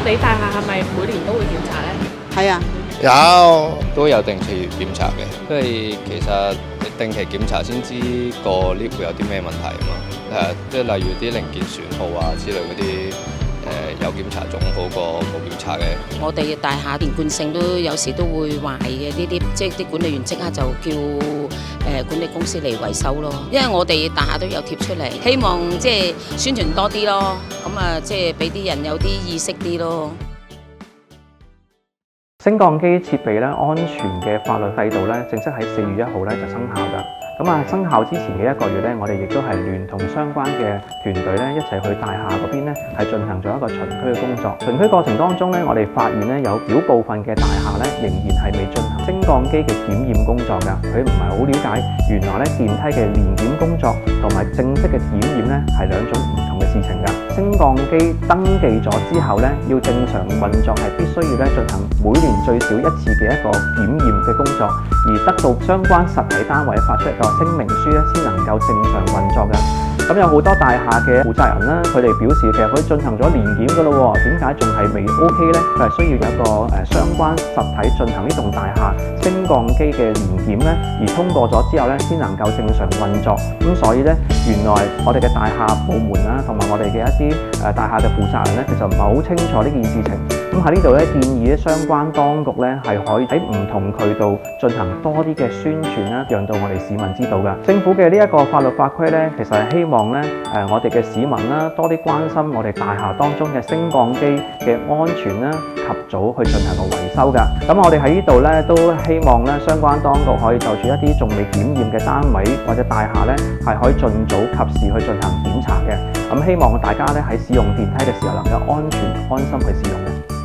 你大廈係咪每年都會檢查呢？係啊，都有定期檢查嘅，因為其實定期檢查先知個 lift 會有啲咩問題啊嘛。即係例如啲零件損耗啊之類嗰啲，有檢查總好過冇檢查嘅。我哋大廈連貫性都有時都會壞嘅，呢啲即係啲管理員即刻就叫管理公司嚟維修咯。因為我哋大廈都有貼出嚟，希望即係宣傳多啲咯，咁啊即係俾啲人有啲意識啲咯。升降機設備咧安全嘅法律制度咧，正式喺4月1號咧就生效㗎。咁啊，生效之前嘅1個月咧，我哋亦都係聯同相關嘅團隊咧一齊去大廈嗰邊咧係進行咗一個巡區嘅工作。巡區過程當中咧，我哋發現咧有小部分嘅大廈咧仍然係未進行升降機嘅檢驗工作㗎。佢唔係好了解原來咧電梯嘅年檢工作同埋正式嘅檢驗咧係兩種唔同嘅事情㗎。升降機登記咗之後咧，要正常運作係必須要咧進行每年最少1次嘅一個檢驗嘅工作，而得到相關實體單位發出一個聲明書咧，先能夠正常運作嘅。咁有好多大廈嘅負責人啦，佢哋表示其實佢進行咗年檢㗎咯喎，點解仲係未 OK 呢？佢係需要有一個相關實體進行呢棟大廈升降機嘅年檢咧，而通過咗之後咧，先能夠正常運作。咁所以咧，原來我哋嘅大廈部門啦，同埋我哋嘅一啲大廈嘅負責人咧，其實唔係好清楚呢件事情。咁喺呢度咧，建議咧相關當局咧係可以喺唔同渠道進行多啲嘅宣傳啦，讓到我哋市民知道㗎。政府嘅呢一個法律法規咧，其實係希望咧我哋嘅市民啦多啲關心我哋大廈當中嘅升降機嘅安全啦，及早去進行個維修㗎。咁我哋喺呢度咧都希望咧相關當局可以就住一啲仲未檢驗嘅單位或者大廈咧係可以盡早及時去進行檢查嘅。咁希望大家咧喺使用電梯嘅時候能夠安全安心去使用嘅。